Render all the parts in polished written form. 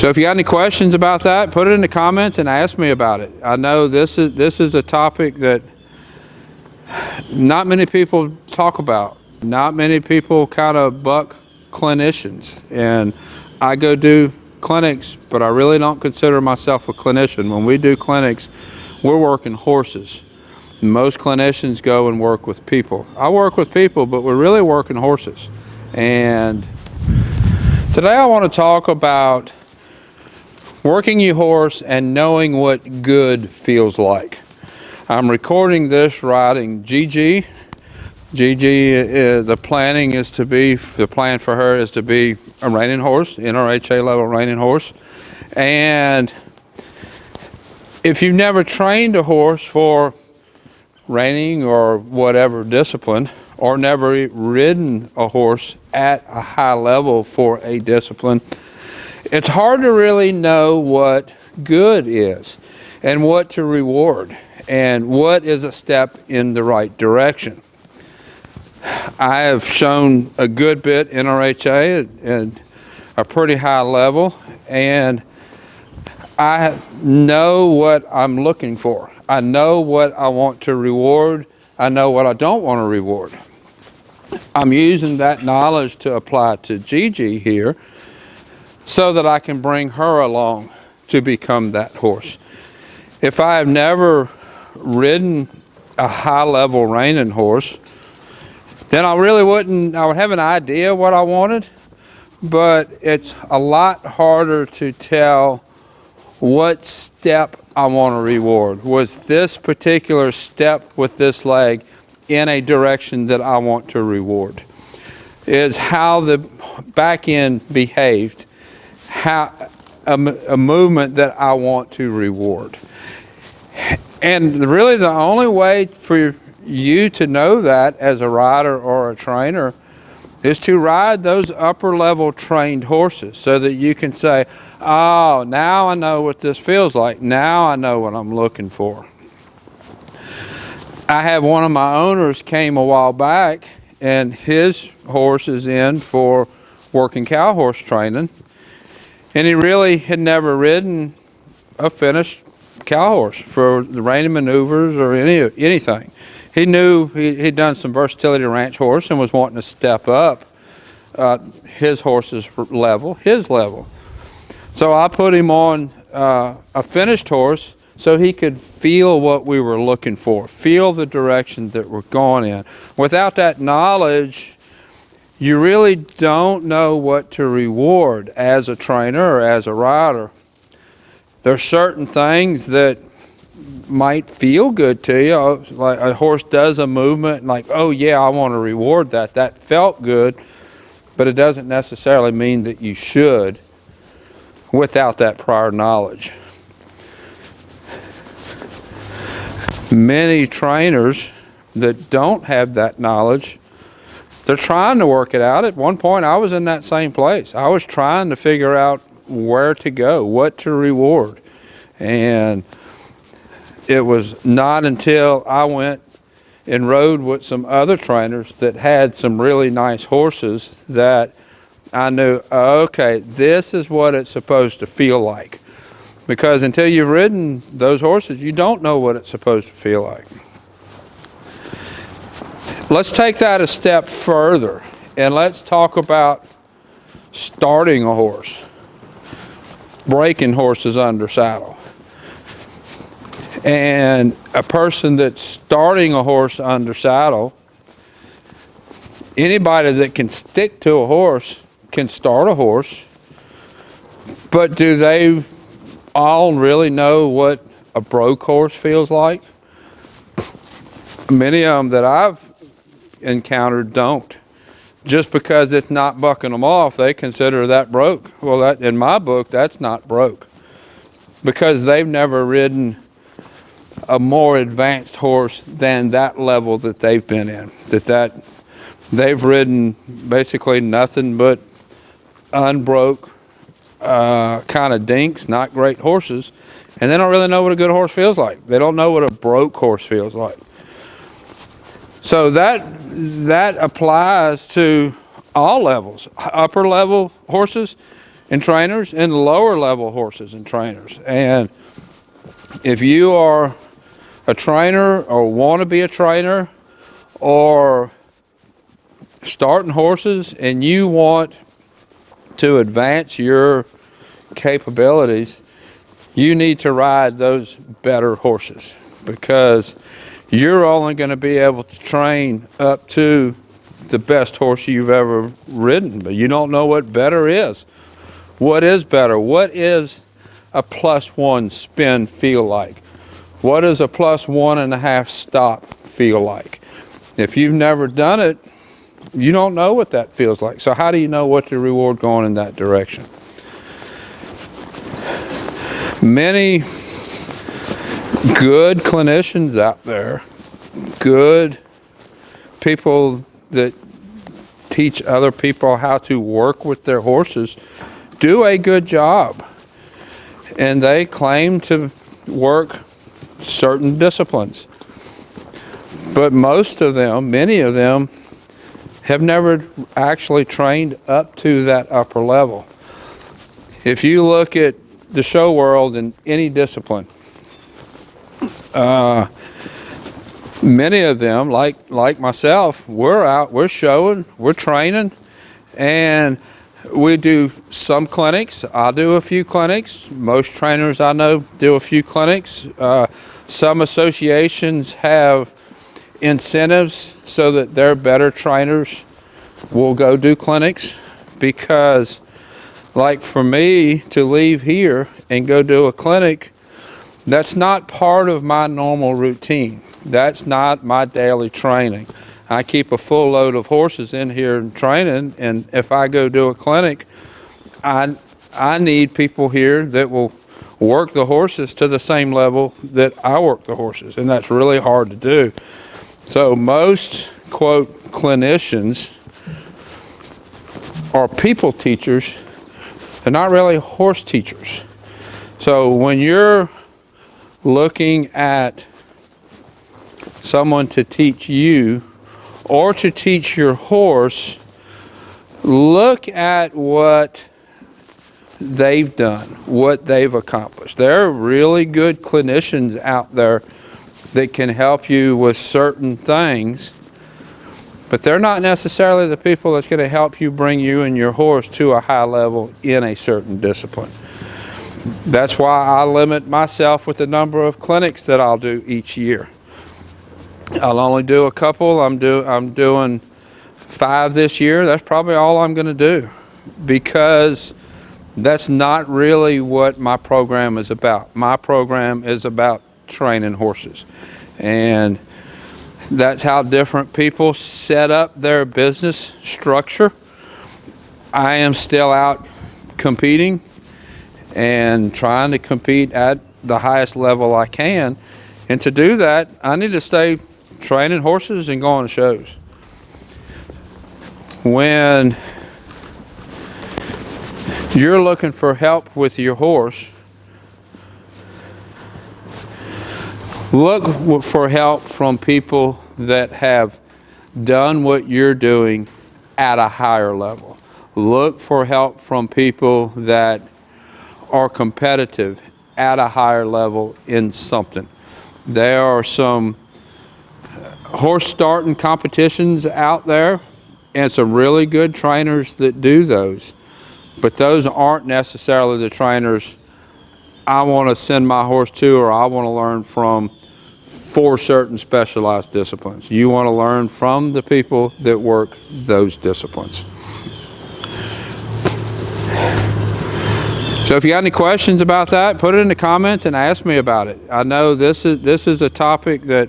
So if you got any questions about that, put it in the comments and ask me about it. I know this is a topic that not many people talk about. Not many people kind of buck clinicians. And I go do clinics, but I really don't consider myself a clinician. When we do clinics, we're working horses. Most clinicians go and work with people. I work with people, but we're really working horses. And today I want to talk about working your horse and knowing what good feels like. I'm recording this riding Gigi. Gigi, the plan for her is to be a reining horse, NRHA level reining horse. And if you've never trained a horse for reining or whatever discipline, or never ridden a horse at a high level for a discipline, it's hard to really know what good is and what to reward and what is a step in the right direction. I have shown a good bit NRHA at a pretty high level, and I know what I'm looking for. I know what I want to reward. I know what I don't want to reward. I'm using that knowledge to apply to Gigi here so that I can bring her along to become that horse. If I have never ridden a high-level reining horse, then I would have an idea what I wanted, but it's a lot harder to tell what step I want to reward. Was this particular step with this leg in a direction that I want to reward? Is how the back end behaved, how a movement that I want to reward. And really the only way for you to know that as a rider or a trainer is to ride those upper level trained horses so that you can say, oh, now I know what this feels like. Now I know what I'm looking for. I had one of my owners came a while back, and his horse is in for working cow horse training, and he really had never ridden a finished cow horse for the reining maneuvers or anything. He knew he'd done some versatility ranch horse and was wanting to step up his horse's level, his level. So I put him on a finished horse so he could feel what we were looking for, feel the direction that we're going in. Without that knowledge, you really don't know what to reward as a trainer or as a rider. There are certain things that might feel good to you, like a horse does a movement, like, oh yeah, I want to reward that. That felt good, but it doesn't necessarily mean that you should without that prior knowledge. Many trainers that don't have that knowledge, they're trying to work it out. At one point, I was in that same place. I was trying to figure out where to go, what to reward. And it was not until I went and rode with some other trainers that had some really nice horses that I knew, okay, this is what it's supposed to feel like. Because until you've ridden those horses, you don't know what it's supposed to feel like. Let's take that a step further, and let's talk about starting a horse, breaking horses under saddle. And a person that's starting a horse under saddle, anybody that can stick to a horse can start a horse, but do they all really know what a broke horse feels like? Many of them that I've encountered don't. Just because it's not bucking them off, they consider that broke. Well, that, in my book, that's not broke, because they've never ridden a more advanced horse than that level that they've been in. They've ridden basically nothing but unbroke kind of dinks, not great horses, and they don't really know what a good horse feels like. They don't know what a broke horse feels like. So that applies to all levels. Upper level horses, and trainers and lower level horses and trainers. And if you are a trainer or want to be a trainer or starting horses and you want to advance your capabilities, you need to ride those better horses, because you're only going to be able to train up to the best horse you've ever ridden, but you don't know what better is. What is better? What is a +1 spin feel like? What does a +1.5 stop feel like? If you've never done it, you don't know what that feels like. So how do you know what to reward going in that direction? Many good clinicians out there, good people that teach other people how to work with their horses, do a good job. And they claim to work certain disciplines. But most of them, many of them, have never actually trained up to that upper level. If you look at the show world in any discipline, many of them, like myself, we're out, we're showing, we're training, and we do some clinics. I do a few clinics. Most trainers I know do a few clinics. Some associations have incentives so that their better trainers will go do clinics, because like for me to leave here and go do a clinic, that's not part of my normal routine. That's not my daily training. I keep a full load of horses in here and training, and if I go do a clinic, I need people here that will work the horses to the same level that I work the horses, and that's really hard to do. So most, quote, clinicians are people teachers. They're not really horse teachers. So when you're looking at someone to teach you or to teach your horse, look at what they've done, what they've accomplished. There are really good clinicians out there that can help you with certain things, but they're not necessarily the people that's going to help you bring you and your horse to a high level in a certain discipline. That's why I limit myself with the number of clinics that I'll do each year. I'll only do a couple. I'm doing 5 this year. That's probably all I'm going to do, because that's not really what my program is about. My program is about training horses, and that's how different people set up their business structure. I am still out competing and trying to compete at the highest level I can, and to do that I need to stay training horses and going to shows. When you're looking for help with your horse, look for help from people that have done what you're doing at a higher level. Look for help from people that are competitive at a higher level in something. There are some horse starting competitions out there and some really good trainers that do those, but those aren't necessarily the trainers I want to send my horse to, or I want to learn from for certain specialized disciplines. You want to learn from the people that work those disciplines. So if you got any questions about that, put it in the comments and ask me about it. I know this is a topic that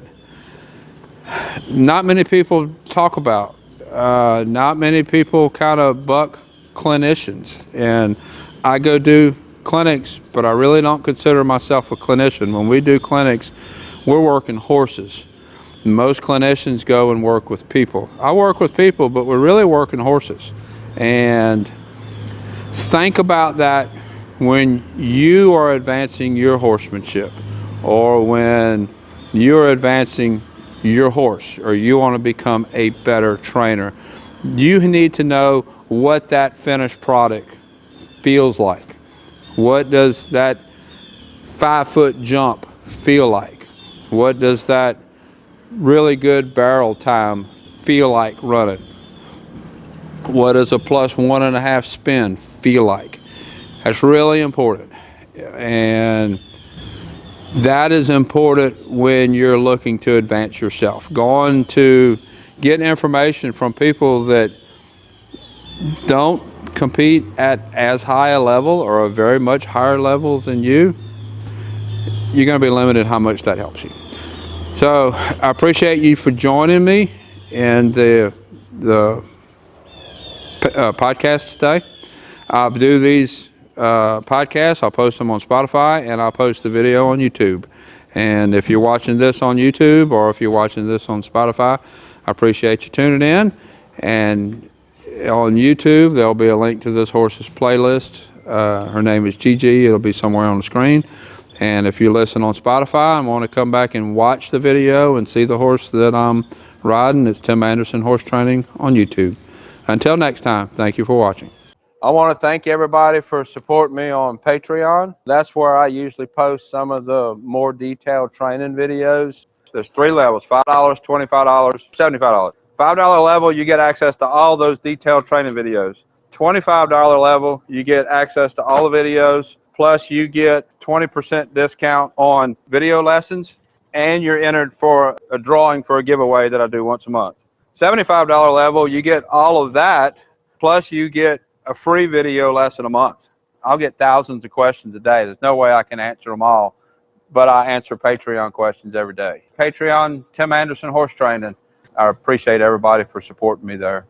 not many people talk about. Not many people kind of buck clinicians, and I go do clinics, but I really don't consider myself a clinician. When we do clinics, we're working horses. Most clinicians go and work with people. I work with people, but we're really working horses. And think about that when you are advancing your horsemanship, or when you're advancing your horse, or you want to become a better trainer. You need to know what that finished product feels like? What does that 5-foot jump feel like? What does that really good barrel time feel like running? What does a plus 1.5 spin feel like? That's really important. And that is important when you're looking to advance yourself. Going to get information from people that don't compete at as high a level or a very much higher level than you, you're going to be limited how much that helps you. So I appreciate you for joining me in the podcast today. I'll do these podcasts. I'll post them on Spotify, and I'll post the video on YouTube. And if you're watching this on YouTube or if you're watching this on Spotify, I appreciate you tuning in. And on YouTube, there'll be a link to this horse's playlist. Her name is Gigi. It'll be somewhere on the screen. And if you listen on Spotify and want to come back and watch the video and see the horse that I'm riding, it's Tim Anderson Horse Training on YouTube. Until next time, thank you for watching. I want to thank everybody for supporting me on Patreon. That's where I usually post some of the more detailed training videos. There's 3 levels, $5, $25, $75. $5 level, you get access to all those detailed training videos. $25 level, you get access to all the videos, plus you get 20% discount on video lessons, and you're entered for a drawing for a giveaway that I do once a month. $75 level, you get all of that, plus you get a free video lesson a month. I'll get thousands of questions a day. There's no way I can answer them all, but I answer Patreon questions every day. Patreon, Tim Anderson Horse Training. I appreciate everybody for supporting me there.